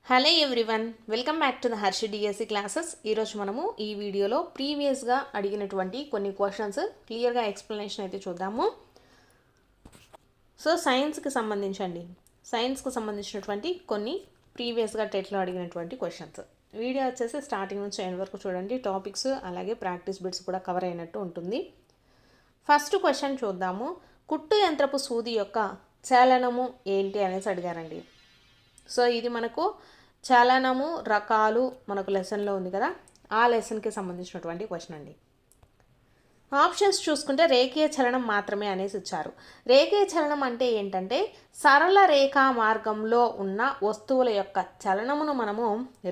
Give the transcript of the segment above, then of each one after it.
Hello everyone, welcome back to the Harshi DSC classes. ఈరోజు మనము ఈ వీడియోలో ప్రీవియస్గా అడిగినటువంటి కొన్ని క్వశ్చన్స్ క్లియర్గా ఎక్స్ప్లెనేషన్ అయితే చూద్దాము. సో సైన్స్కి సంబంధించినటువంటి కొన్ని ప్రీవియస్గా టెట్లో అడిగినటువంటి క్వశ్చన్స్. వీడియో వచ్చేసి స్టార్టింగ్ నుంచి ఎండ్ వరకు చూడండి. టాపిక్స్ అలాగే ప్రాక్టీస్ బిట్స్ కూడా కవర్ అయినట్టు ఉంటుంది. ఫస్ట్ క్వశ్చన్ చూద్దాము. కుట్టు యంత్రపు సూది యొక్క చలనము ఏంటి అనేసి అడిగారండి. సో ఇది మనకు చలనము రకాలు మనకు లెసన్లో ఉంది కదా, ఆ లెసన్కి సంబంధించినటువంటి క్వశ్చన్ అండి. ఆప్షన్స్ చూసుకుంటే రేఖీయ చలనం మాత్రమే అనేసి ఇచ్చారు. రేఖీయ చలనం అంటే ఏంటంటే సరళ రేఖా మార్గంలో ఉన్న వస్తువుల యొక్క చలనమును మనము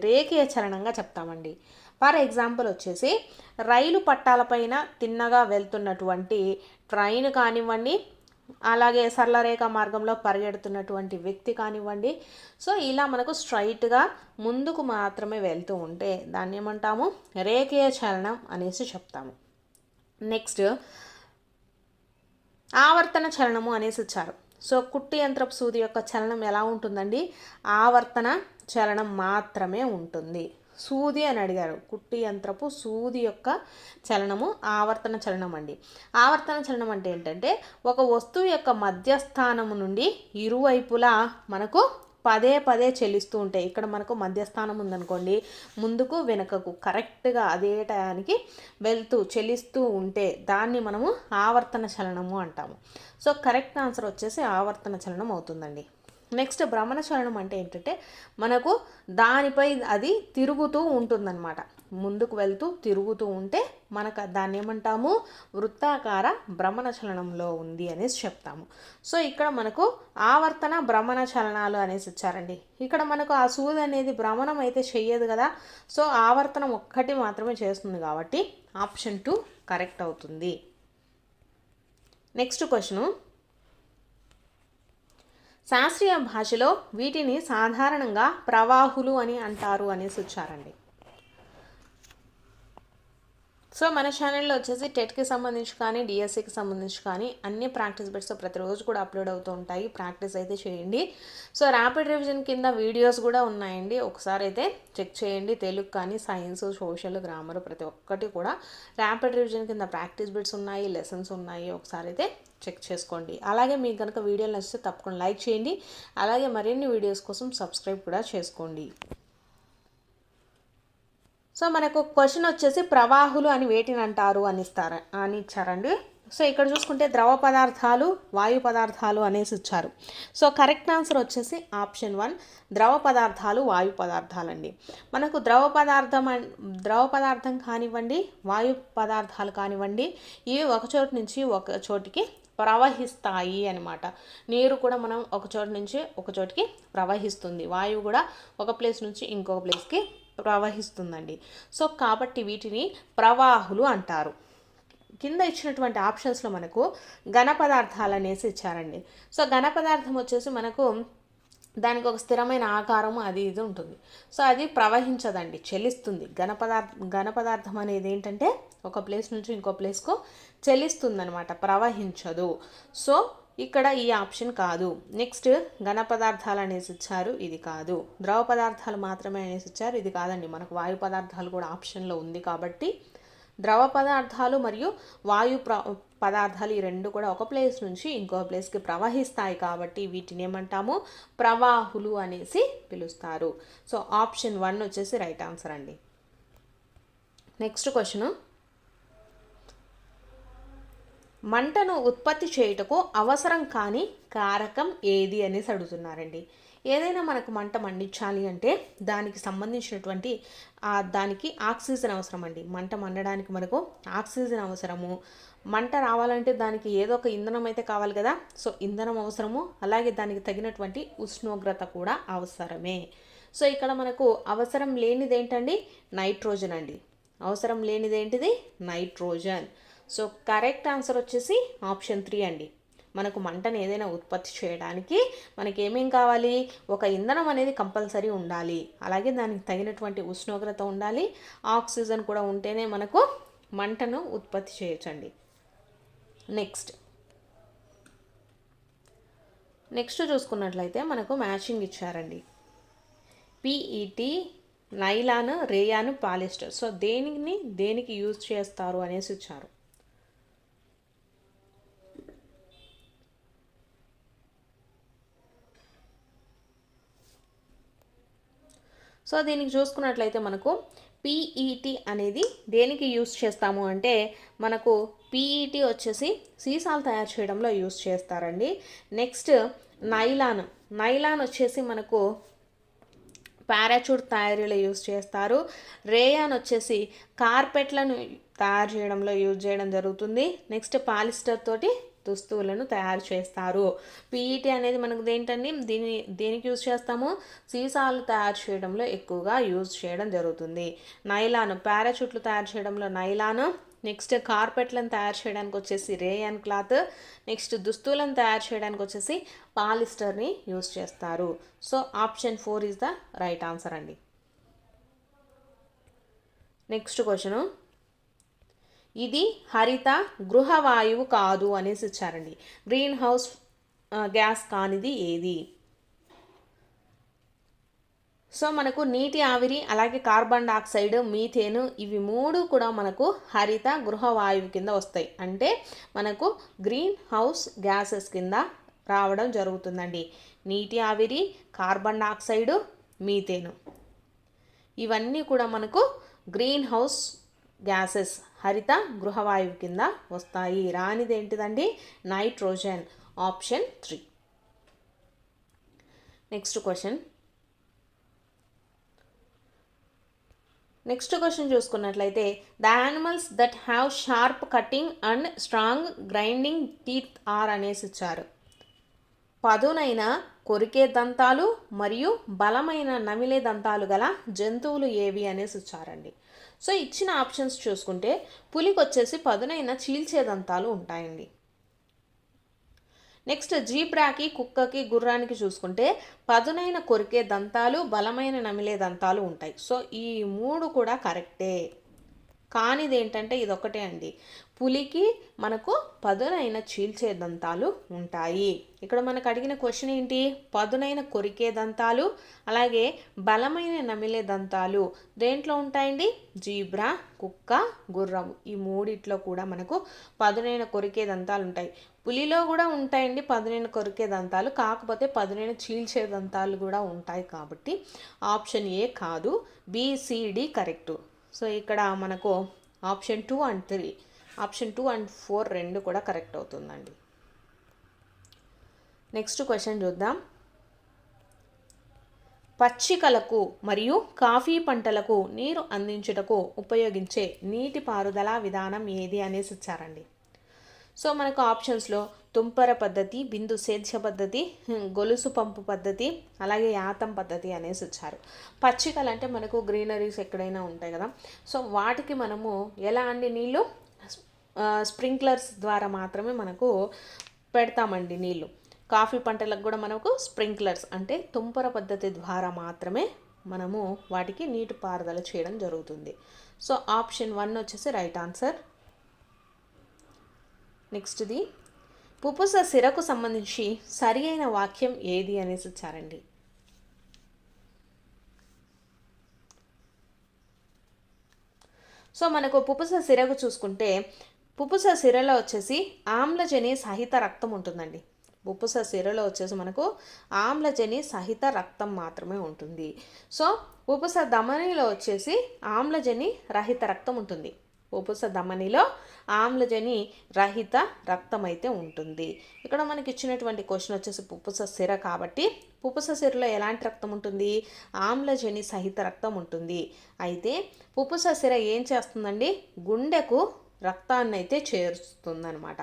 రేఖీయ చలనంగా చెప్తామండి. ఫర్ ఎగ్జాంపుల్ వచ్చేసి రైలు పట్టాలపైన తిన్నగా వెళ్తున్నటువంటి ట్రైన్ కానివ్వండి, అలాగే సరళరేఖ మార్గంలో పరిగెడుతున్నటువంటి వ్యక్తి కానివ్వండి. సో ఇలా మనకు స్ట్రైట్గా ముందుకు మాత్రమే వెళ్తూ ఉంటే దాన్ని ఏమంటాము, రేఖీయ చలనం అనేసి చెప్తాము. నెక్స్ట్ ఆవర్తన చలనము అనేసి ఇచ్చారు. సో కుట్టు యంత్రపు సూది యొక్క చలనం ఎలా ఉంటుందండి, ఆవర్తన చలనం మాత్రమే ఉంటుంది. సూది అని అడిగారు, కుట్టు యంత్రపు సూది యొక్క చలనము ఆవర్తన చలనం అండి. ఆవర్తన చలనం అంటే ఏంటంటే ఒక వస్తువు యొక్క మధ్యస్థానము నుండి ఇరువైపులా మనకు పదే పదే చెల్లిస్తూ ఉంటాయి. ఇక్కడ మనకు మధ్యస్థానం ఉందనుకోండి, ముందుకు వెనుకకు కరెక్ట్గా అదే టయానికి వెళ్తూ చెల్లిస్తూ ఉంటే దాన్ని మనము ఆవర్తన చలనము అంటాము. సో కరెక్ట్ ఆన్సర్ వచ్చేసి ఆవర్తన చలనం అవుతుందండి. నెక్స్ట్ భ్రమణ చలనం అంటే ఏంటంటే మనకు దానిపై అది తిరుగుతూ ఉంటుందన్నమాట. ముందుకు వెళ్తూ తిరుగుతూ ఉంటే మనకు దాన్ని ఏమంటాము, వృత్తాకార భ్రమణ చలనంలో ఉంది అనేసి చెప్తాము. సో ఇక్కడ మనకు ఆవర్తన భ్రమణ చలనాలు అనేసి ఇచ్చారండి. ఇక్కడ మనకు ఆ సూది అనేది భ్రమణం అయితే చెయ్యదు కదా, సో ఆవర్తనం ఒక్కటి మాత్రమే చేస్తుంది కాబట్టి ఆప్షన్ 2 కరెక్ట్ అవుతుంది. నెక్స్ట్ క్వశ్చను, శాస్త్రీయ భాషలో వీటిని సాధారణంగా ప్రవాహులు అని అంటారు అనేసి వచ్చారండి. సో మన ఛానల్లో వచ్చేసి టెట్కి సంబంధించి కానీ డిఎస్సికి సంబంధించి కానీ అన్ని ప్రాక్టీస్ బిట్స్ ప్రతిరోజు కూడా అప్లోడ్ అవుతూ ఉంటాయి. ప్రాక్టీస్ అయితే చేయండి. సో ర్యాపిడ్ రివిజన్ కింద వీడియోస్ కూడా ఉన్నాయండి, ఒకసారి అయితే చెక్ చేయండి. తెలుగు కానీ సైన్స్, సోషల్, గ్రామర్ ప్రతి ఒక్కటి కూడా ర్యాపిడ్ రివిజన్ కింద ప్రాక్టీస్ బిట్స్ ఉన్నాయి, లెసన్స్ ఉన్నాయి, ఒకసారి అయితే చెక్ చేసుకోండి. అలాగే మీకు కనుక వీడియోలు నచ్చితే తప్పకుండా లైక్ చేయండి. అలాగే మరిన్ని వీడియోస్ కోసం సబ్స్క్రైబ్ కూడా చేసుకోండి. సో మనకు క్వశ్చన్ వచ్చేసి ప్రవాహులు అని వేటిని అంటారు అని ఇచ్చారండి. సో ఇక్కడ చూసుకుంటే ద్రవ పదార్థాలు, వాయు పదార్థాలు అనేసి ఇచ్చారు. సో కరెక్ట్ ఆన్సర్ వచ్చేసి ఆప్షన్ 1 ద్రవ పదార్థాలు, వాయు పదార్థాలండి. మనకు ద్రవ పదార్థం కానివ్వండి, వాయు పదార్థాలు కానివ్వండి, ఇవి ఒక చోటు నుంచి ఒక చోటికి ప్రవహిస్తాయి అన్నమాట. నీరు కూడా మనం ఒక చోటు నుంచి ఒక చోటికి ప్రవహిస్తుంది, వాయువు కూడా ఒక ప్లేస్ నుంచి ఇంకొక ప్లేస్కి ప్రవహిస్తుందండి. సో కాబట్టి వీటిని ప్రవాహులు అంటారు. కింద ఇచ్చినటువంటి ఆప్షన్స్లో మనకు ఘన పదార్థాలు అనేసి ఇచ్చారండి. సో ఘన పదార్థం వచ్చేసి మనకు దానికి ఒక స్థిరమైన ఆకారము అది ఇది ఉంటుంది. సో అది ప్రవహించదండి, చెల్లిస్తుంది. ఘన పదార్థం అనేది ఏంటంటే ఒక ప్లేస్ నుంచి ఇంకో ప్లేస్కు చెల్లిస్తుంది అనమాట, ప్రవహించదు. సో ఇక్కడ ఈ ఆప్షన్ కాదు. నెక్స్ట్ ఘన పదార్థాలు అనేసి ఇచ్చారు, ఇది కాదు. ద్రవ పదార్థాలు మాత్రమే అనేసి ఇచ్చారు, ఇది కాదండి. మనకు వాయు పదార్థాలు కూడా ఆప్షన్లో ఉంది కాబట్టి ద్రవ పదార్థాలు మరియు వాయు పదార్థాలు ఈ రెండు కూడా ఒక ప్లేస్ నుంచి ఇంకో ప్లేస్కి ప్రవహిస్తాయి కాబట్టి వీటిని ఏమంటాము, ప్రవాహులు అనేసి పిలుస్తారు. సో ఆప్షన్ 1 వచ్చేసి రైట్ ఆన్సర్ అండి. నెక్స్ట్ క్వశ్చన్, మంటను ఉత్పత్తి చేయుటకు అవసరం కాని కారకం ఏది అనేసి అడుగుతున్నారండి. ఏదైనా మనకు మంట మండించాలి అంటే దానికి సంబంధించినటువంటి దానికి ఆక్సిజన్ అవసరం అండి. మంట మండడానికి మనకు ఆక్సిజన్ అవసరము. మంట రావాలంటే దానికి ఏదో ఒక ఇంధనం అయితే కావాలి కదా, సో ఇంధనం అవసరము, అలాగే దానికి తగినటువంటి ఉష్ణోగ్రత కూడా అవసరమే. సో ఇక్కడ మనకు అవసరం లేనిది ఏంటండి, నైట్రోజన్ అండి. అవసరం లేనిది ఏంటిది, నైట్రోజన్. సో కరెక్ట్ ఆన్సర్ వచ్చేసి ఆప్షన్ 3 అండి. మనకు మంటను ఏదైనా ఉత్పత్తి చేయడానికి మనకి ఏమేం కావాలి, ఒక ఇంధనం అనేది కంపల్సరీ ఉండాలి, అలాగే దానికి తగినటువంటి ఉష్ణోగ్రత ఉండాలి, ఆక్సిజన్ కూడా ఉంటేనే మనకు మంటను ఉత్పత్తి చేయొచ్చండి. నెక్స్ట్ చూసుకున్నట్లయితే మనకు మ్యాచింగ్ ఇచ్చారండి. PET, nylon, rayon, polyester. So దేనికి యూజ్ చేస్తారు అనేసి ఇచ్చారు. సో దీనికి చూసుకున్నట్లయితే మనకు పీఈటీ అనేది దేనికి యూస్ చేస్తాము అంటే మనకు పీఈటీ వచ్చేసి సీసాలు తయారు చేయడంలో యూస్ చేస్తారండి. నెక్స్ట్ నైలాన్ వచ్చేసి మనకు పారాచూట్ తయారీలో యూజ్ చేస్తారు. రేయాన్ వచ్చేసి కార్పెట్లను తయారు చేయడంలో యూజ్ చేయడం జరుగుతుంది. నెక్స్ట్ పాలిస్టర్ తోటి దుస్తువులను తయారు చేస్తారు. పీఈటీ అనేది మనకు దేంటండి దేనికి యూజ్ చేస్తాము, సీసాలు తయారు చేయడంలో ఎక్కువగా యూజ్ చేయడం జరుగుతుంది. నైలాన్ పారాచూట్లు తయారు చేయడంలో నైలాన్, నెక్స్ట్ కార్పెట్లను తయారు చేయడానికి వచ్చేసి రేయాన్ క్లాత్, నెక్స్ట్ దుస్తువులను తయారు చేయడానికి వచ్చేసి పాలిస్టర్ని యూజ్ చేస్తారు. So option 4 is the right answer అండి. నెక్స్ట్ క్వశ్చను, ఇది హరిత గృహవాయువు కాదు అనేసి ఇచ్చారండి. గ్రీన్ హౌస్ గ్యాస్ కానిది ఏది? సో మనకు నీటి ఆవిరి, అలాగే కార్బన్ డయాక్సైడ్, మీథేన్, ఇవి 3 కూడా మనకు హరిత గృహవాయువు కింద వస్తాయి. అంటే మనకు గ్రీన్ హౌస్ గ్యాసెస్ కింద రావడం జరుగుతుందండి. నీటి ఆవిరి, కార్బన్ డయాక్సైడ్, మీథేన్, ఇవన్నీ కూడా మనకు గ్రీన్ హౌస్ గ్యాసెస్, హరిత గృహవాయువు కింద వస్తాయి. రానిది ఏంటిదండి? Nitrogen, option 3. నెక్స్ట్ క్వశ్చన్ చూసుకున్నట్లయితే the animals that have sharp cutting and strong grinding teeth are అనేసి ఇచ్చారు. పదునైన కొరికే దంతాలు మరియు బలమైన నమిలే దంతాలు గల జంతువులు ఏవి అనేసి ఇచ్చారండి. సో ఇచ్చిన ఆప్షన్స్ చూసుకుంటే పులికి వచ్చేసి పదునైన చీల్చే దంతాలు ఉంటాయండి. నెక్స్ట్ జీబ్రాకి, కుక్కకి, గుర్రానికి చూసుకుంటే పదునైన కొరికే దంతాలు, బలమైన నమిలే దంతాలు ఉంటాయి. సో ఈ 3 కూడా కరెక్టే. కానిది ఏంటంటే ఇదొక్కటే అండి, పులికి మనకు పదునైన చీల్చే దంతాలు ఉంటాయి. ఇక్కడ మనకు అడిగిన క్వశ్చన్ ఏంటి? పదునైన కొరికే దంతాలు అలాగే బలమైన నమిలే దంతాలు దేంట్లో ఉంటాయండి? జీబ్రా, కుక్క, గుర్రం, ఈ 3 కూడా మనకు పదునైన కొరికే దంతాలు ఉంటాయి. పులిలో కూడా ఉంటాయండి పదునైన కొరికే దంతాలు, కాకపోతే పదునైన చీల్చే దంతాలు కూడా ఉంటాయి. కాబట్టి ఆప్షన్ ఏ కాదు, బిసిడి కరెక్టు. సో ఇక్కడ మనకు ఆప్షన్ 2 అండ్ 3, ఆప్షన్ 2 అండ్ 4 రెండు కూడా కరెక్ట్ అవుతుందండి. నెక్స్ట్ క్వశ్చన్ చూద్దాం. పచ్చికలకు మరియు కాఫీ పంటలకు నీరు అందించుటకు ఉపయోగించే నీటిపారుదల విధానం ఏది అనేసి ఇచ్చారండి. సో మనకు ఆప్షన్స్లో తుంపర పద్ధతి, బిందు సేద్య పద్ధతి, గొలుసు పంపు పద్ధతి, అలాగే యాతం పద్ధతి అనేసి ఇచ్చారు. పచ్చికలు అంటే మనకు గ్రీనరీస్ ఎక్కడైనా ఉంటాయి కదా, సో వాటికి మనము ఎలా అండి నీళ్ళు స్ప్రింక్లర్స్ ద్వారా మాత్రమే మనకు పెడతామండి నీళ్ళు. కాఫీ పంటలకు కూడా మనకు స్ప్రింక్లర్స్ అంటే తుంపర పద్ధతి ద్వారా మాత్రమే మనము వాటికి నీటి పారుదల చేయడం జరుగుతుంది. సో ఆప్షన్ 1 వచ్చేసి రైట్ ఆన్సర్. నెక్స్ట్ది పుపుస సిరకు సంబంధించి సరి అయిన వాక్యం ఏది అనేసి ఇచ్చారండి. సో మనకు పుపుస సిరకు చూసుకుంటే పుపుస సిరలో వచ్చేసి ఆమ్లజని సహిత రక్తం ఉంటుందండి. పుపుస సిరలో వచ్చేసి మనకు ఆమ్లజని సహిత రక్తం మాత్రమే ఉంటుంది. సో పుపుస ధమనిలో వచ్చేసి ఆమ్లజని రహిత రక్తం ఉంటుంది. పుపుస ధమనిలో ఆమ్లజని రహిత రక్తం అయితే ఉంటుంది. ఇక్కడ మనకి ఇచ్చినటువంటి క్వశ్చన్ వచ్చేసి పుపుస సిర కాబట్టి పుపుస సిరలో ఎలాంటి రక్తం ఉంటుంది? ఆమ్లజని సహిత రక్తం ఉంటుంది. అయితే పుపుస సిర ఏం చేస్తుందండి? గుండెకు రక్తాన్ని అయితే చేరుస్తుందన్నమాట.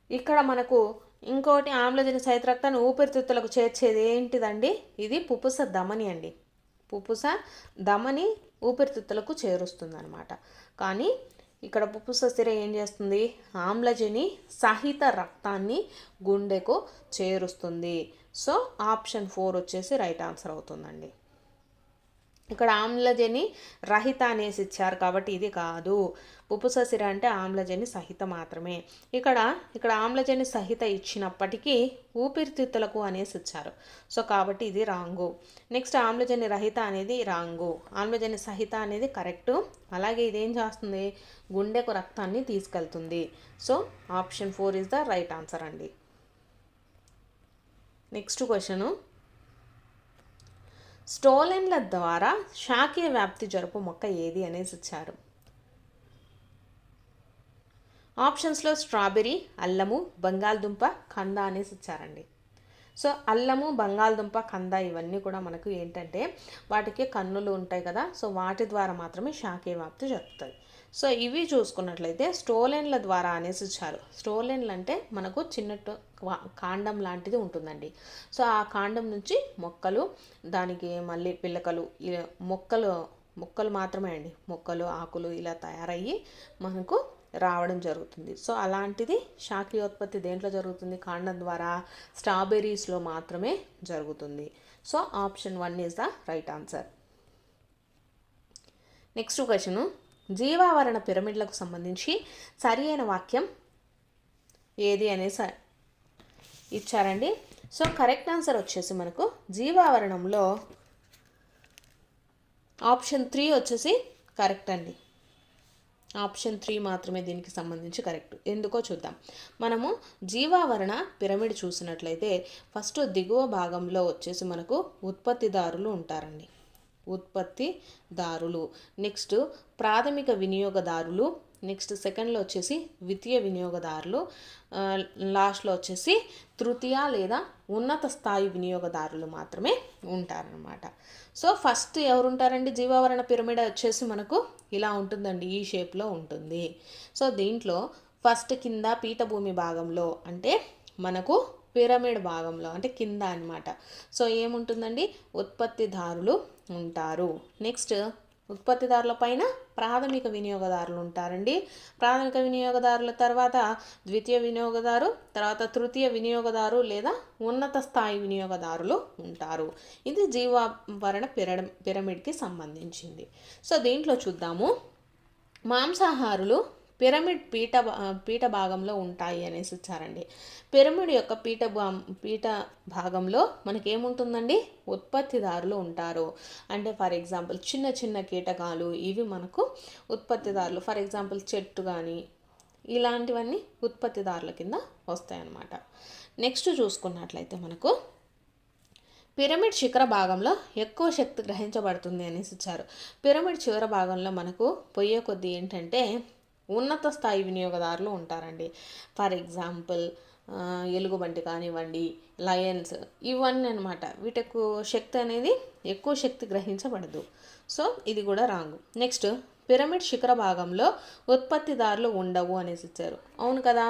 ఇక్కడ మనకు ఇంకోటి ఆమ్లజని సహిత రక్తాన్ని ఊపిరితిత్తులకు చేర్చేది ఏంటిదండి? ఇది పుపుస ధమని అండి. పుపుస ధమని ఊపిరితిత్తులకు చేరుస్తుంది అనమాట. కానీ ఇక్కడ పుపుస సిర ఏం చేస్తుంది? ఆమ్లజని సహిత రక్తాన్ని గుండెకు చేరుస్తుంది. సో ఆప్షన్ 4 వచ్చేసి రైట్ ఆన్సర్ అవుతుందండి. ఇక్కడ ఆమ్లజని రహిత అనేసి ఇచ్చారు కాబట్టి ఇది కాదు. పుపుససిర అంటే ఆమ్లజని సహిత మాత్రమే. ఇక్కడ ఆమ్లజని సహిత ఇచ్చినప్పటికీ ఊపిరితిత్తులకు అనేసి ఇచ్చారు. సో కాబట్టి ఇది రాంగు. నెక్స్ట్ ఆమ్లజని రహిత అనేది రాంగు. ఆమ్లజని సహిత అనేది కరెక్టు. అలాగే ఇదేం చేస్తుంది, గుండెకు రక్తాన్ని తీసుకెళ్తుంది. So option 4 is the right answer అండి. నెక్స్ట్ క్వశ్చను, స్టోలెన్ల ద్వారా శాఖీయ వ్యాప్తి జరుపు మొక్క ఏది అనేసి ఇచ్చారు. ఆప్షన్స్లో స్ట్రాబెర్రీ, అల్లము, బంగాళదుంప, కంద అనేసి ఇచ్చారండి. సో అల్లము, బంగాళదుంప, కంద ఇవన్నీ కూడా మనకు ఏంటంటే వాటికి కన్నులు ఉంటాయి కదా, సో వాటి ద్వారా మాత్రమే శాఖీయ వ్యాప్తి జరుగుతుంది. సో ఇవి చూసుకున్నట్లయితే స్టోలెన్ల ద్వారా అనేసి ఇచ్చారు. స్టోలెన్లు అంటే మనకు చిన్నట్టు కాండం లాంటిది ఉంటుందండి. సో ఆ కాండం నుంచి మొక్కలు, దానికి మళ్ళీ పిల్లకలు, మొక్కలు మాత్రమే అండి, మొక్కలు, ఆకులు ఇలా తయారయ్యి మనకు రావడం జరుగుతుంది. సో అలాంటిది శాఖీయోత్పత్తి దేంట్లో జరుగుతుంది, కాండం ద్వారా. స్ట్రాబెర్రీస్లో మాత్రమే జరుగుతుంది. So option 1 is the right answer. Next question, జీవావరణ పిరమిడ్లకు సంబంధించి సరి అయిన వాక్యం ఏది అనేసి ఇచ్చారండి. సో కరెక్ట్ ఆన్సర్ వచ్చేసి మనకు జీవావరణంలో ఆప్షన్ 3 వచ్చేసి కరెక్ట్ అండి. ఆప్షన్ 3 మాత్రమే దీనికి సంబంధించి కరెక్ట్. ఎందుకో చూద్దాం. మనము జీవావరణ పిరమిడ్ చూసినట్లయితే ఫస్ట్ దిగువ భాగంలో వచ్చేసి మనకు ఉత్పత్తిదారులు ఉంటారండి. ఉత్పత్తిదారులు, నెక్స్ట్ ప్రాథమిక వినియోగదారులు, నెక్స్ట్ సెకండ్లో వచ్చేసి ద్వితీయ వినియోగదారులు, లాస్ట్లో వచ్చేసి తృతీయ లేదా ఉన్నత స్థాయి వినియోగదారులు మాత్రమే ఉంటారనమాట. సో ఫస్ట్ ఎవరు ఉంటారండి, జీవావరణ పిరమిడ్ వచ్చేసి మనకు ఇలా ఉంటుందండి, ఈ షేప్లో ఉంటుంది. సో దీంట్లో ఫస్ట్ కింద పీఠభూమి భాగంలో అంటే మనకు పిరమిడ్ భాగంలో అంటే కింద అనమాట. సో ఏముంటుందండి, ఉత్పత్తిదారులు ఉంటారు. నెక్స్ట్ ఉత్పత్తిదారుల పైన ప్రాథమిక వినియోగదారులు ఉంటారండి. ప్రాథమిక వినియోగదారుల తర్వాత ద్వితీయ వినియోగదారు, తర్వాత తృతీయ వినియోగదారు లేదా ఉన్నత స్థాయి వినియోగదారులు ఉంటారు. ఇది జీవావరణ పిరమిడ్కి సంబంధించింది. సో దీంట్లో చూద్దాము, మాంసాహారులు పిరమిడ్ పీఠ భాగంలో ఉంటాయి అనేసి ఇచ్చారండి. పిరమిడ్ యొక్క పీఠ భాగంలో మనకేముంటుందండి, ఉత్పత్తిదారులు ఉంటారు. అంటే ఫర్ ఎగ్జాంపుల్ చిన్న చిన్న కీటకాలు ఇవి మనకు ఉత్పత్తిదారులు. ఫర్ ఎగ్జాంపుల్ చెట్టు కానీ ఇలాంటివన్నీ ఉత్పత్తిదారుల కింద వస్తాయన్నమాట. నెక్స్ట్ చూసుకున్నట్లయితే మనకు పిరమిడ్ శిఖర భాగంలో ఎక్కువ శక్తి గ్రహించబడుతుంది అనేసి ఇచ్చారు. పిరమిడ్ చివరి భాగంలో మనకు పోయే కొద్దీ ఏంటంటే ఉన్నత స్థాయి వినియోగదారులు ఉంటారండి. ఫర్ ఎగ్జాంపుల్ ఎలుగుబంటి కానివ్వండి, లయన్స్, ఇవన్నీ అనమాట. వీటికి శక్తి అనేది ఎక్కువ శక్తి గ్రహించబడదు. సో ఇది కూడా రాంగు. నెక్స్ట్ పిరమిడ్ శిఖర భాగంలో ఉత్పత్తిదారులు ఉండవు అనేసి ఇచ్చారు. అవును కదా,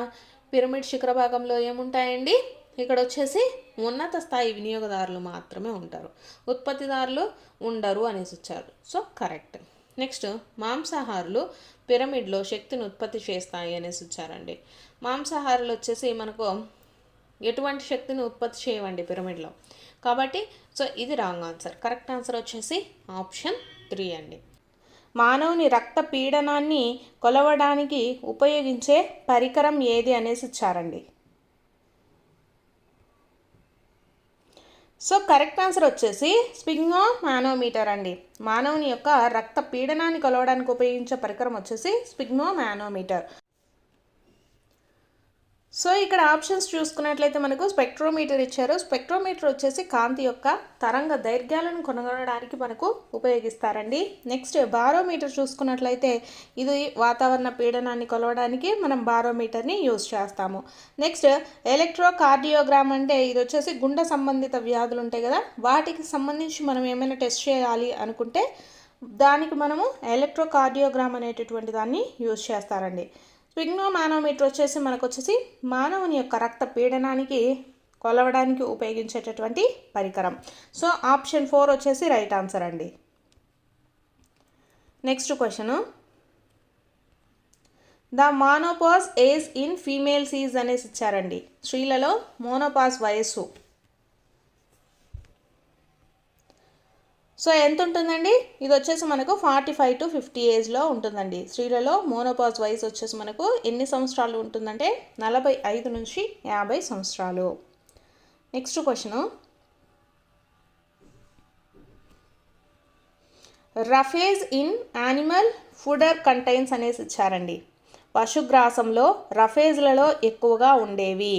పిరమిడ్ శిఖర భాగంలో ఏముంటాయండి, ఇక్కడ వచ్చేసి ఉన్నత స్థాయి వినియోగదారులు మాత్రమే ఉంటారు, ఉత్పత్తిదారులు ఉండరు అనేసి ఇచ్చారు. So correct. నెక్స్ట్ మాంసాహారులు పిరమిడ్లో శక్తిని ఉత్పత్తి చేస్తాయి అనేసి ఇచ్చారండి. మాంసాహారులు వచ్చేసి మనకు ఎటువంటి శక్తిని ఉత్పత్తి చేయవండి పిరమిడ్లో, కాబట్టి సో ఇది రాంగ్ ఆన్సర్. కరెక్ట్ ఆన్సర్ వచ్చేసి ఆప్షన్ 3 అండి. మానవుని రక్త పీడనాన్ని కొలవడానికి ఉపయోగించే పరికరం ఏది అనేసి ఇచ్చారండి. సో కరెక్ట్ ఆన్సర్ వచ్చేసి స్పిగ్మోమానోమీటర్ అండి. మానవుని యొక్క రక్త పీడనాన్ని కొలవడానికి ఉపయోగించే పరికరం వచ్చేసి స్పిగ్మోమానోమీటర్. సో ఇక్కడ ఆప్షన్స్ చూసుకున్నట్లయితే మనకు స్పెక్ట్రోమీటర్ ఇచ్చారు. స్పెక్ట్రోమీటర్ వచ్చేసి కాంతి యొక్క తరంగ దైర్ఘ్యాలను కనుగొనడానికి మనకు ఉపయోగిస్తారండి. నెక్స్ట్ బారోమీటర్ చూసుకున్నట్లయితే ఇది వాతావరణ పీడనాన్ని కొలవడానికి మనం బారోమీటర్ని యూజ్ చేస్తాము. నెక్స్ట్ ఎలక్ట్రోకార్డియోగ్రామ్ అంటే ఇది వచ్చేసి గుండె సంబంధిత వ్యాధులు ఉంటాయి కదా, వాటికి సంబంధించి మనం ఏమైనా టెస్ట్ చేయాలి అనుకుంటే దానికి మనము ఎలక్ట్రోకార్డియోగ్రామ్ అనేటటువంటి దాన్ని యూజ్ చేస్తారండి. స్పిగ్మోమానోమీటర్ వచ్చేసి మనకు వచ్చేసి మానవుని యొక్క రక్త పీడనానికి కొలవడానికి ఉపయోగించేటటువంటి పరికరం. సో ఆప్షన్ 4 వచ్చేసి రైట్ ఆన్సర్ అండి. Next question, the menopause age in females is అనేసి ఇచ్చారండి. స్త్రీలలో మోనోపాజ్ వయస్సు. సో ఎంత ఉంటుందండి? ఇది వచ్చేసి మనకు 45 to 50 ఏజ్లో ఉంటుందండి. స్త్రీలలో మోనోపాజ్ వయసు వచ్చేసి మనకు ఎన్ని సంవత్సరాలు ఉంటుందంటే 45 నుంచి 50 సంవత్సరాలు. Next question, roughage in animal fodder contains అనేసి ఇచ్చారండి. పశుగ్రాసంలో రఫేజ్లలో ఎక్కువగా ఉండేవి.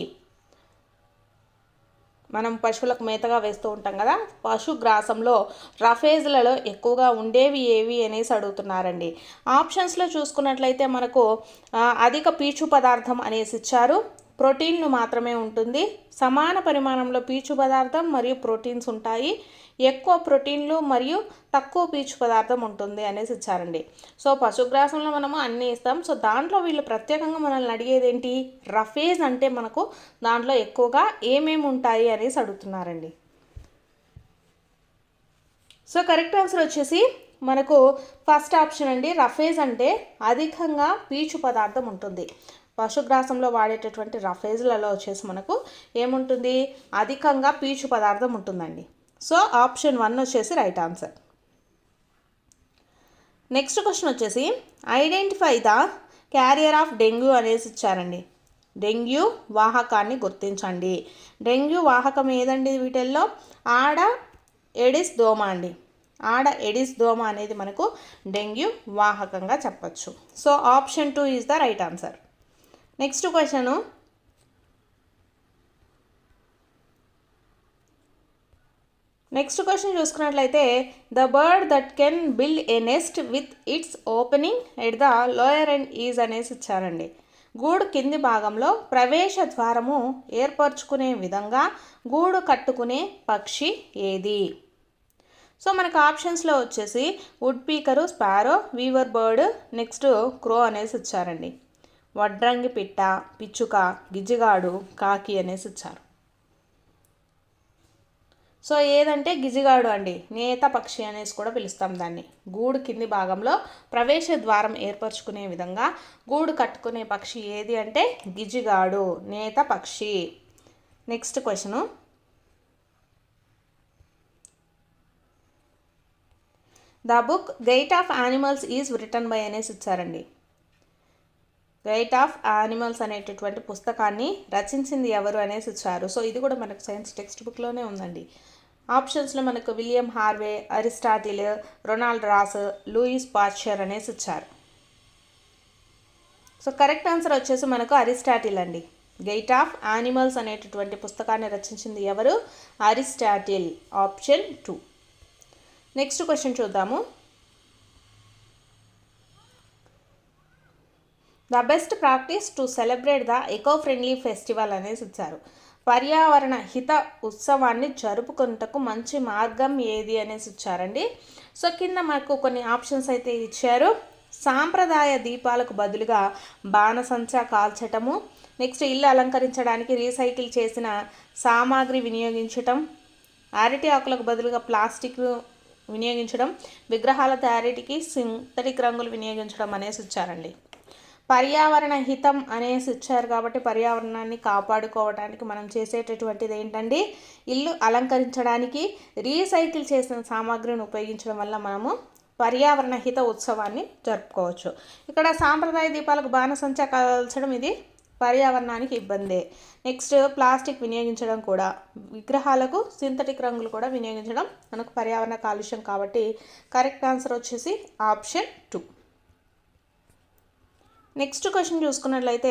మనం పశువులకు మేతగా వేస్తూ ఉంటాం కదా, పశుగ్రాసంలో రఫేజ్లలో ఎక్కువగా ఉండేవి ఏవి అనేసి అడుగుతున్నారండి. ఆప్షన్స్లో చూసుకున్నట్లయితే మనకు అధిక పీచు పదార్థం అనేసి ఇచ్చారు, ప్రోటీన్లు మాత్రమే ఉంటుంది, సమాన పరిమాణంలో పీచు పదార్థం మరియు ప్రోటీన్స్ ఉంటాయి, ఎక్కువ ప్రోటీన్లు మరియు తక్కువ పీచు పదార్థం ఉంటుంది అనేసి ఇచ్చారండి. సో పశుగ్రాసంలో మనము అన్నీ ఇస్తాం. సో దాంట్లో వీళ్ళు ప్రత్యేకంగా మనల్ని అడిగేది ఏంటి, రఫేజ్ అంటే మనకు దాంట్లో ఎక్కువగా ఏమేమి ఉంటాయి అనేసి అడుగుతున్నారండి. సో కరెక్ట్ ఆన్సర్ వచ్చేసి మనకు ఫస్ట్ ఆప్షన్ అండి. రఫేజ్ అంటే అధికంగా పీచు పదార్థం ఉంటుంది. పశుగ్రాసంలో వాడేటటువంటి రఫేజ్లలో వచ్చేసి మనకు ఏముంటుంది, అధికంగా పీచు పదార్థం ఉంటుందండి. సో ఆప్షన్ 1 వచ్చేసి రైట్ ఆన్సర్. నెక్స్ట్ క్వశ్చన్ వచ్చేసి identify the carrier of dengue అనేసి ఇచ్చారండి. డెంగ్యూ వాహకాన్ని గుర్తించండి. డెంగ్యూ వాహకం ఏదండి? వీటిల్లో ఆడ ఎడిస్ దోమ అండి. ఆడ ఎడిస్ దోమ అనేది మనకు డెంగ్యూ వాహకంగా చెప్పచ్చు. So option 2 is the right answer. Next question, చూసుకున్నట్లయితే the bird that can build a nest with its opening at the lower end is అనేసి ఇచ్చారండి. గూడు కింది భాగంలో ప్రవేశ ద్వారము ఏర్పరచుకునే విధంగా గూడు కట్టుకునే పక్షి ఏది? సో మనకు ఆప్షన్స్లో వచ్చేసి woodpecker, sparrow, weaver bird, next crow అనేసి ఇచ్చారండి. వడ్రంగి పిట్ట, పిచ్చుక, గిజిగాడు, కాకి అనేసి ఇచ్చారు. సో ఏదంటే గిజిగాడు అండి. నేత పక్షి అనేసి కూడా పిలుస్తాం దాన్ని. గూడు కింది భాగంలో ప్రవేశ ద్వారం ఏర్పరచుకునే విధంగా గూడు కట్టుకునే పక్షి ఏది అంటే గిజిగాడు, నేత పక్షి. Next question, the book GIET of animals is written by అనేసి ఇచ్చారండి. గైట్ ఆఫ్ యానిమల్స్ అనేటటువంటి పుస్తకాన్ని రచించింది ఎవరు అనేసి ఇచ్చారు. సో ఇది కూడా మనకు సైన్స్ టెక్స్ట్ బుక్లోనే ఉందండి. ఆప్షన్స్లో మనకు William Harvey, Aristotle, Ronald Ross, Louis Pasteur అనేసి ఇచ్చారు. సో కరెక్ట్ ఆన్సర్ వచ్చేసి మనకు అరిస్టాటిల్ అండి. గైట్ ఆఫ్ యానిమల్స్ అనేటటువంటి పుస్తకాన్ని రచించింది ఎవరు? అరిస్టాటిల్. ఆప్షన్ 2. నెక్స్ట్ క్వశ్చన్ చూద్దాము. The best practice to celebrate the eco friendly festival అనేసి ఇచ్చారు. పర్యావరణ హిత ఉత్సవాన్ని జరుపుకుంటకు మంచి మార్గం ఏది అనేసి ఇచ్చారండి. సో కింద మనకు కొన్ని ఆప్షన్స్ అయితే ఇచ్చారు. సాంప్రదాయ దీపాలకు బదులుగా బాణసంచా కాల్చటము, నెక్స్ట్ ఇల్లు అలంకరించడానికి రీసైకిల్ చేసిన సామాగ్రి వినియోగించటం, అరటి ఆకులకు బదులుగా ప్లాస్టిక్ వినియోగించడం, విగ్రహాల తయారీకి సింథటిక్ రంగులు వినియోగించడం అనేసి ఇచ్చారండి. పర్యావరణ హితం అనేసి ఇచ్చారు కాబట్టి పర్యావరణాన్ని కాపాడుకోవడానికి మనం చేసేటటువంటిది ఏంటండి, ఇల్లు అలంకరించడానికి రీసైకిల్ చేసిన సామాగ్రిని ఉపయోగించడం వల్ల మనము పర్యావరణ హిత ఉత్సవాన్ని జరుపుకోవచ్చు. ఇక్కడ సాంప్రదాయ దీపాలకు బాణసంచా కాల్చడం ఇది పర్యావరణానికి ఇబ్బందే. నెక్స్ట్ ప్లాస్టిక్ వినియోగించడం కూడా, విగ్రహాలకు సింథటిక్ రంగులు కూడా వినియోగించడం మనకు పర్యావరణ కాలుష్యం కాబట్టి కరెక్ట్ ఆన్సర్ వచ్చేసి ఆప్షన్ 2. నెక్స్ట్ క్వశ్చన్ చూసుకున్నట్లయితే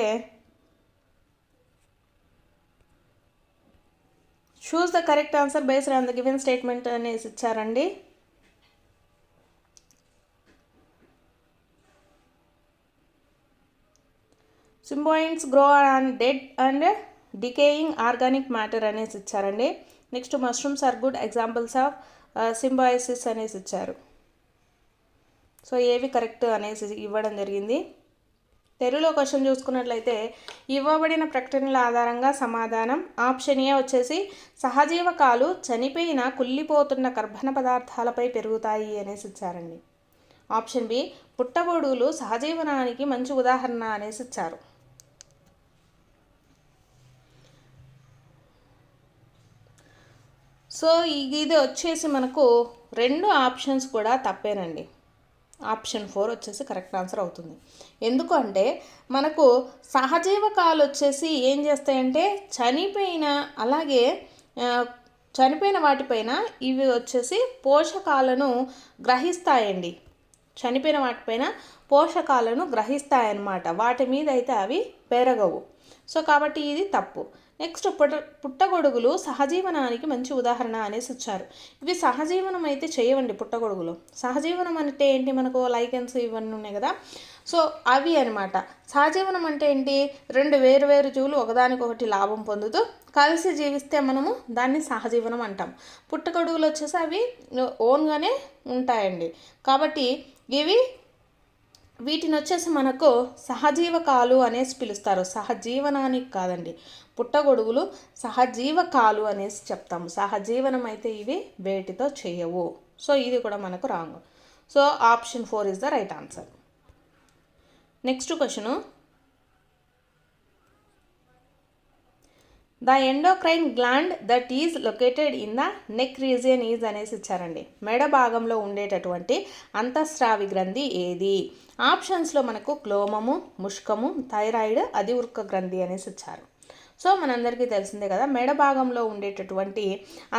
choose the correct answer based on the given statement అనేసి ఇచ్చారండి. Symbionts grow on dead and decaying organic matter అనేసి ఇచ్చారండి. Next mushrooms are good examples of symbiosis అనేసి ఇచ్చారు. సో ఏవి కరెక్ట్ అనేసి ఇవ్వడం జరిగింది. తెలుగులో క్వశ్చన్ చూసుకున్నట్లయితే ఇవ్వబడిన ప్రకటనల ఆధారంగా సమాధానం. ఆప్షన్ ఏ వచ్చేసి సహజీవకాలు చనిపోయిన కుళ్ళిపోతున్న కర్బన పదార్థాలపై పెరుగుతాయి అనేసి ఇచ్చారండి. ఆప్షన్ బి పుట్టగొడుగులు సహజీవనానికి మంచి ఉదాహరణ అనేసి ఇచ్చారు. సో ఇది వచ్చేసి మనకు 2 ఆప్షన్స్ కూడా తప్పేనండి. ఆప్షన్ 4 వచ్చేసి కరెక్ట్ ఆన్సర్ అవుతుంది. ఎందుకంటే మనకు సహజీవకాలు వచ్చేసి ఏం చేస్తాయంటే అలాగే చనిపోయిన వాటిపైన ఇవి వచ్చేసి పోషకాలను గ్రహిస్తాయండి. చనిపోయిన వాటిపైన పోషకాలను గ్రహిస్తాయన్నమాట. వాటి మీద అయితే అవి పెరగవు. సో కాబట్టి ఇది తప్పు. నెక్స్ట్ పుట్టగొడుగులు సహజీవనానికి మంచి ఉదాహరణ అనేసి ఇచ్చారు. ఇవి సహజీవనం అయితే చేయవండి పుట్టగొడుగులు. సహజీవనం అంటే ఏంటి, మనకు లైకెన్స్ ఇవన్నీ ఉన్నాయి కదా, సో అవి అనమాట. సహజీవనం అంటే ఏంటి, 2 వేరు జీవులు ఒకదానికొకటి లాభం పొందుతూ కలిసి జీవిస్తే మనము దాన్ని సహజీవనం అంటాం. పుట్టగొడుగులు వచ్చేసి అవి ఓన్గానే ఉంటాయండి. కాబట్టి వీటిని వచ్చేసి మనకు సహజీవకాలు అనేసి పిలుస్తారు. సహజీవనానికి కాదండి, పుట్టగొడుగులు సహజీవకాలు అనేసి చెప్తాము. సహజీవనం అయితే ఇవి వేటితో చేయవు. సో ఇది కూడా మనకు wrong. So option 4 is the right answer. Next question, the endocrine gland that is located in the neck region is అనేసి ఇచ్చారండి. మెడ భాగంలో ఉండేటటువంటి అంతఃస్రావి గ్రంథి ఏది? ఆప్షన్స్లో మనకు క్లోమము, ముష్కము, థైరాయిడ్, అధివృక్క గ్రంథి అనేసి ఇచ్చారు. సో మనందరికీ తెలిసిందే కదా, మెడ భాగంలో ఉండేటటువంటి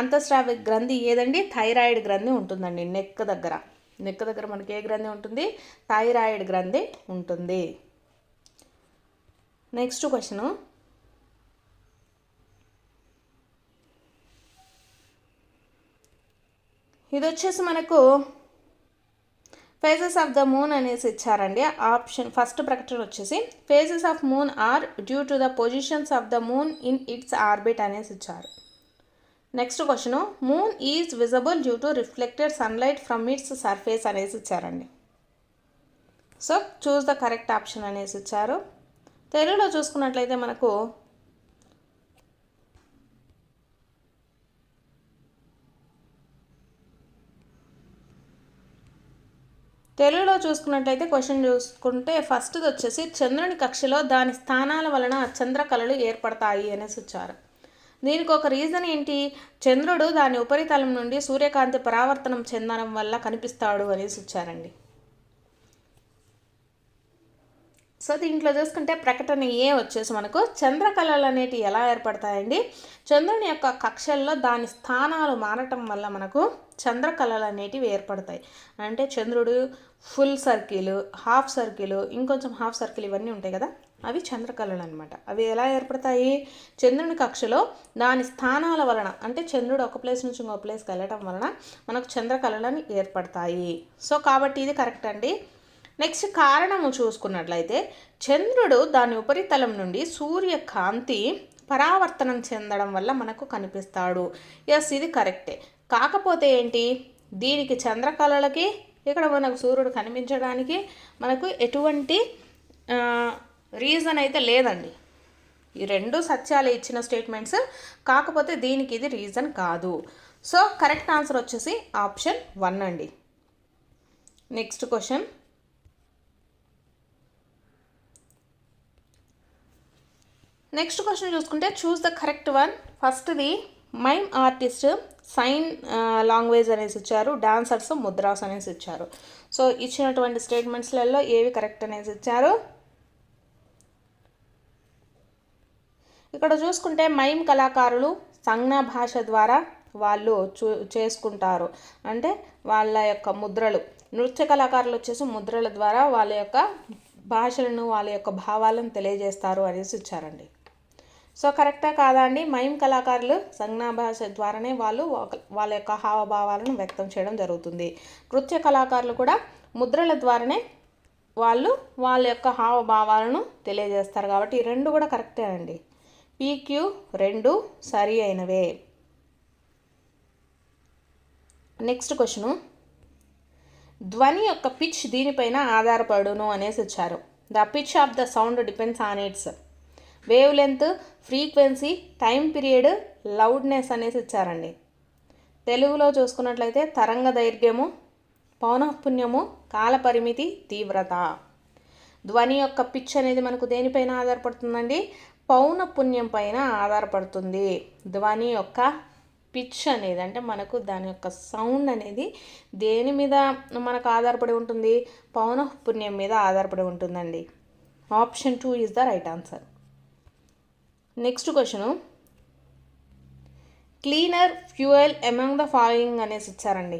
అంతఃస్రావి గ్రంథి ఏదండి? థైరాయిడ్ గ్రంథి ఉంటుందండి. నెక్ దగ్గర మనకి ఏ గ్రంథి ఉంటుంది? థైరాయిడ్ గ్రంథి ఉంటుంది. నెక్స్ట్ క్వశ్చను, ఇది వచ్చేసి మనకు ఫేజెస్ ఆఫ్ ద మూన్ అనేసి ఇచ్చారండి. ఆప్షన్ ఫస్ట్ ప్రకటన వచ్చేసి phases of moon are due to the positions of the moon in its orbit అనేసి ఇచ్చారు. Next question, moon is visible due to reflected sunlight from its surface అనేసి ఇచ్చారండి. So choose the correct option అనేసి ఇచ్చారు. తెలుగులో చూసుకున్నట్లయితే మనకు question చూసుకుంటే ఫస్ట్ది వచ్చేసి చంద్రుని కక్షలో దాని స్థానాల వలన చంద్రకళలు ఏర్పడతాయి అనేసి ఇచ్చారు. దీనికి ఒక రీజన్ ఏంటి, చంద్రుడు దాని ఉపరితలం నుండి సూర్యకాంతి పరావర్తనం చెందడం వల్ల కనిపిస్తాడు అనేసి ఇచ్చారండి. సో దీంట్లో చూసుకుంటే ప్రకటన ఏ వచ్చేసి మనకు చంద్రకళలు అనేటివి ఎలా ఏర్పడతాయండి, చంద్రుని యొక్క కక్షల్లో దాని స్థానాలు మారటం వల్ల మనకు చంద్రకళలు అనేటివి ఏర్పడతాయి. అంటే చంద్రుడు ఫుల్ సర్కిల్, హాఫ్ సర్కిల్, ఇంకొంచెం హాఫ్ సర్కిల్ ఇవన్నీ ఉంటాయి కదా, అవి చంద్రకళలు అనమాట. అవి ఎలా ఏర్పడతాయి, చంద్రుని కక్షలో దాని స్థానాల వలన, అంటే చంద్రుడు ఒక ప్లేస్ నుంచి ఇంకో ప్లేస్కి వెళ్ళటం వలన మనకు చంద్రకళలు ఏర్పడతాయి. సో కాబట్టి ఇది కరెక్ట్ అండి. నెక్స్ట్ కారణము చూసుకున్నట్లయితే చంద్రుడు దాని ఉపరితలం నుండి సూర్యకాంతి పరావర్తనం చెందడం వల్ల మనకు కనిపిస్తాడు. ఎస్, ఇది కరెక్టే. కాకపోతే ఏంటి, దీనికి చంద్రకళలకి ఇక్కడ మనకు సూర్యుడు కనిపించడానికి మనకు ఎటువంటి రీజన్ అయితే లేదండి. ఈ 2 సత్యాలు ఇచ్చిన స్టేట్మెంట్స్, కాకపోతే దీనికి ఇది రీజన్ కాదు. సో కరెక్ట్ ఆన్సర్ వచ్చేసి ఆప్షన్ 1 అండి. నెక్స్ట్ క్వశ్చన్, చూసుకుంటే చూస్ ద కరెక్ట్ వన్. ఫస్ట్ది మైమ్ ఆర్టిస్ట్, సైన్ లాంగ్వేజ్ అనేసి ఇచ్చారు, డాన్సర్స్, ముద్రాస్ అనేసి ఇచ్చారు. సో ఇచ్చినటువంటి స్టేట్మెంట్స్లలో ఏవి కరెక్ట్ అనేసి ఇచ్చారు. ఇక్కడ చూసుకుంటే మైమ్ కళాకారులు సంజ్ఞా భాష ద్వారా వాళ్ళు చేసుకుంటారు, అంటే వాళ్ళ యొక్క ముద్రలు. నృత్య కళాకారులు వచ్చేసి ముద్రల ద్వారా వాళ్ళ యొక్క భాషలను, వాళ్ళ యొక్క భావాలను తెలియజేస్తారు అనేసి ఇచ్చారండి. సో కరెక్టా కాదా అండి? మైమ్ కళాకారులు సంజ్ఞా భాష ద్వారానే వాళ్ళు వాళ్ళ యొక్క హావభావాలను వ్యక్తం చేయడం జరుగుతుంది. నృత్య కళాకారులు కూడా ముద్రల ద్వారానే వాళ్ళు వాళ్ళ యొక్క హావభావాలను తెలియజేస్తారు. కాబట్టి ఈ 2 కూడా కరెక్టే అండి. PQ 2 సరి అయినవే. నెక్స్ట్ క్వశ్చను, ధ్వని యొక్క పిచ్ దీనిపైన ఆధారపడును అనేసి ఇచ్చారు. The pitch of the sound depends on it's wave length, frequency, time period, loudness అనేసి ఇచ్చారండి. తెలుగులో చూసుకున్నట్లయితే తరంగ దైర్ఘ్యము, పౌనఃపున్యము, కాలపరిమితి, తీవ్రత. ధ్వని యొక్క పిచ్ అనేది మనకు దేనిపైన ఆధారపడుతుందండి? పౌనఃపున్యం పైన ఆధారపడుతుంది. ధ్వని యొక్క పిచ్ అనేది అంటే మనకు దాని యొక్క సౌండ్ అనేది దేని మీద మనకు ఆధారపడి ఉంటుంది? పౌనఃపున్యం మీద ఆధారపడి ఉంటుందండి. Option 2 is the right answer. Next question, cleaner fuel among the following అనేసి ఇచ్చారండి.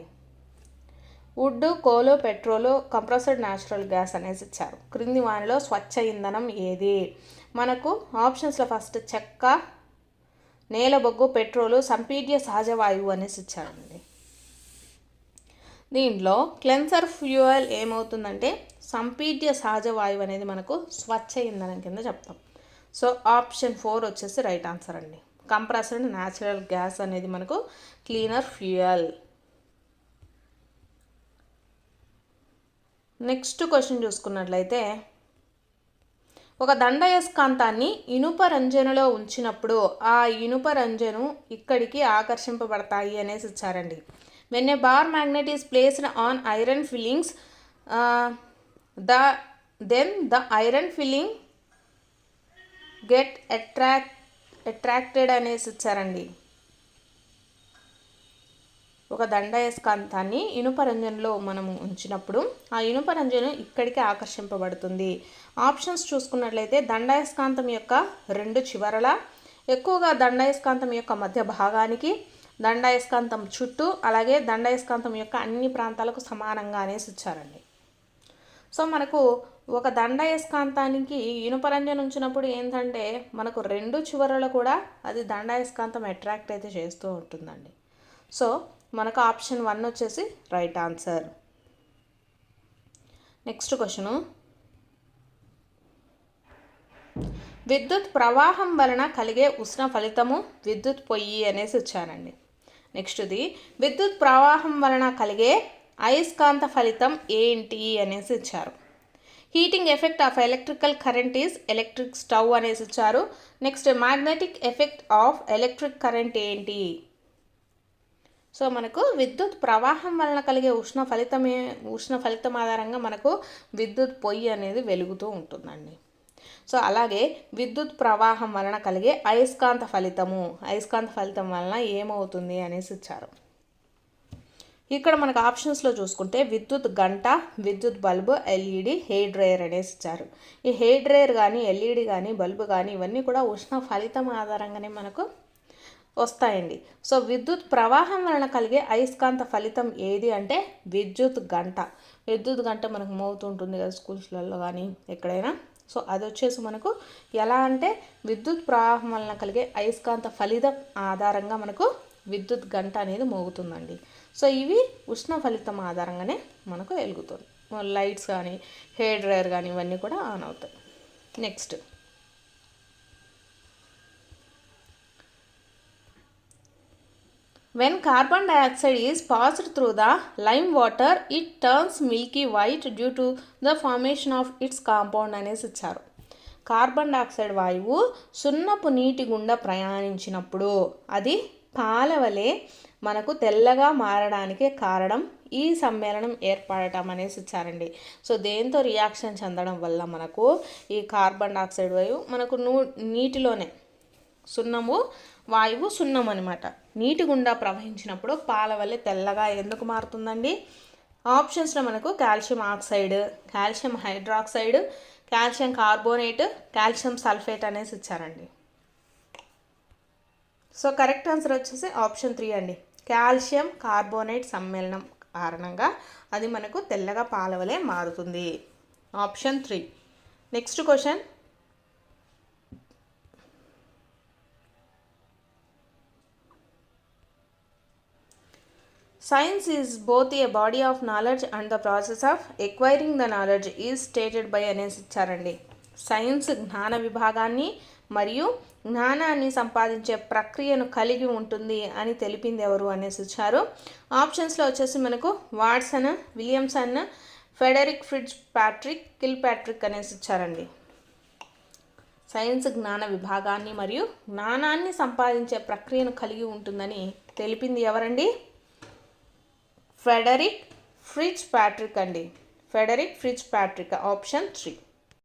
వుడ్, కోలు, పెట్రోలు, కంప్రెస్డ్ న్యాచురల్ గ్యాస్ అనేసి ఇచ్చారు. క్రింది వానిలో స్వచ్ఛ ఇంధనం ఏది? మనకు ఆప్షన్స్లో ఫస్ట్ చెక్క, నేలబొగ్గు, పెట్రోలు, సంపీడ్య సహజ వాయువు అనేసి ఇచ్చారండి. దీంట్లో క్లెన్సర్ ఫ్యూయల్ ఏమవుతుందంటే సంపీడ్య సహజ వాయువు అనేది మనకు స్వచ్ఛ ఇంధనం కింద చెప్తాం. సో ఆప్షన్ 4 వచ్చేసి రైట్ ఆన్సర్ అండి. కంప్రెస్డ్ న్యాచురల్ గ్యాస్ అనేది మనకు క్లీనర్ ఫ్యూయల్. నెక్స్ట్ క్వశ్చన్ చూసుకున్నట్లయితే, ఒక దండయస్కాంతాన్ని ఇనుప రంజనులో ఉంచినప్పుడు ఆ ఇనుప రంజను ఇక్కడికి ఆకర్షింపబడతాయి అనేసి ఇచ్చారండి. When a bar magnet is placed on iron fillings then the iron filling get attracted అనేసి ఇచ్చారండి. ఒక దండయస్కాంతాన్ని ఇనుప రంజన్లో మనము ఉంచినప్పుడు ఆ ఇనుప రంజను ఇక్కడికి ఆకర్షింపబడుతుంది. ఆప్షన్స్ చూసుకున్నట్లయితే దండయస్కాంతం యొక్క 2 చివరల, ఎక్కువగా దండయస్కాంతం యొక్క మధ్య భాగానికి, దండయస్కాంతం చుట్టూ, అలాగే దండయస్కాంతం యొక్క అన్ని ప్రాంతాలకు సమానంగా అనేసి ఇచ్చారండి. సో మనకు ఒక దండయస్కాంతానికి ఇనుప రంజన్ ఉంచినప్పుడు ఏంటంటే మనకు 2 చివరలు కూడా అది దండయస్కాంతం అట్రాక్ట్ అయితే చేస్తూ ఉంటుందండి. సో మనకు ఆప్షన్ 1 వచ్చేసి రైట్ ఆన్సర్. నెక్స్ట్ క్వశ్చను, విద్యుత్ ప్రవాహం వలన కలిగే ఉష్ణ ఫలితము విద్యుత్ పొయ్యి అనేసి ఇచ్చారండి. నెక్స్ట్ది, విద్యుత్ ప్రవాహం వలన కలిగే అయస్కాంత ఫలితం ఏంటి అనేసి ఇచ్చారు. Heating effect of electrical current is electric stove అనేసి ఇచ్చారు. Next, magnetic effect of electric current ఏంటి? సో మనకు విద్యుత్ ప్రవాహం వలన కలిగే ఉష్ణ ఫలితం ఆధారంగా మనకు విద్యుత్ పొయ్యి అనేది వెలుగుతూ ఉంటుందండి. సో అలాగే విద్యుత్ ప్రవాహం వలన కలిగే అయస్కాంత ఫలితం వలన ఏమవుతుంది అనేసి ఇచ్చారు. ఇక్కడ మనకు ఆప్షన్స్లో చూసుకుంటే విద్యుత్ గంట, విద్యుత్ బల్బు, ఎల్ఈడి, హెయిర్ డ్రైయర్ అనేసి ఇచ్చారు. ఈ హెయిర్ డ్రైయర్ కానీ, ఎల్ఈడి కానీ, బల్బు కానీ ఇవన్నీ కూడా ఉష్ణ ఫలితం ఆధారంగానే మనకు వస్తాయండి. సో విద్యుత్ ప్రవాహం వలన కలిగే అయస్కాంత ఫలితం ఏది అంటే విద్యుత్ గంట మనకు మోగుతుంటుంది కదా స్కూల్స్లలో కానీ ఎక్కడైనా. సో అది వచ్చేసి మనకు ఎలా అంటే విద్యుత్ ప్రవాహం వలన కలిగే అయస్కాంత ఫలితం ఆధారంగా మనకు విద్యుత్ గంట అనేది మోగుతుందండి. సో ఇవి ఉష్ణ ఫలితం ఆధారంగానే మనకు వెలుగుతుంది. లైట్స్ కానీ, హెయిర్ డ్రైయర్ కానీ ఇవన్నీ కూడా ఆన్ అవుతాయి. Next, when carbon dioxide is passed through the lime water, it turns milky white due to the formation of its compound అనేసి ఇచ్చారు. కార్బన్ డయాక్సైడ్ వాయువు సున్నపు నీటి గుండా ప్రయాణించినప్పుడు అది పాల వలె మనకు తెల్లగా మారడానికి కారణం ఈ సమ్మేళనం ఏర్పడటం అనేసి ఇచ్చారండి. సో దేంతో రియాక్షన్ చెందడం వల్ల మనకు ఈ కార్బన్ డయాక్సైడ్ వాయువు మనకు నీటిలోనే వాయువు సున్నం అనమాట, నీటి గుండా ప్రవహించినప్పుడు పాల వల్లే తెల్లగా ఎందుకు మారుతుందండి? ఆప్షన్స్లో మనకు calcium oxide, calcium hydroxide, calcium carbonate, calcium sulphate అనేసి ఇచ్చారండి. సో కరెక్ట్ ఆన్సర్ వచ్చేసి ఆప్షన్ 3 అండి. కాల్షియం కార్బోనేట్ సమ్మేళనం కారణంగా అది మనకు తెల్లగా పాల వలె మారుతుంది. Option 3. Next question, science is both a body of knowledge and the process of acquiring the knowledge is stated by అనేసి ఇచ్చారండి. సైన్స్ జ్ఞాన విభాగాన్ని మరియు జ్ఞానాన్ని సంపాదించే ప్రక్రియను కలిగి ఉంటుంది అని తెలిపింది ఎవరు అనేసి ఇచ్చారు. ఆప్షన్స్లో వచ్చేసి మనకు Watson, Williamson, Frederick Fritz Patrick, kill Patrick అనేసి ఇచ్చారండి. సైన్స్ జ్ఞాన విభాగాన్ని మరియు జ్ఞానాన్ని సంపాదించే ప్రక్రియను కలిగి ఉంటుందని తెలిపింది ఎవరండి? ఫెడరిక్ ఫ్రిట్జ్ ప్యాట్రిక్ అండి. Frederick Fritz Patrick, option 3.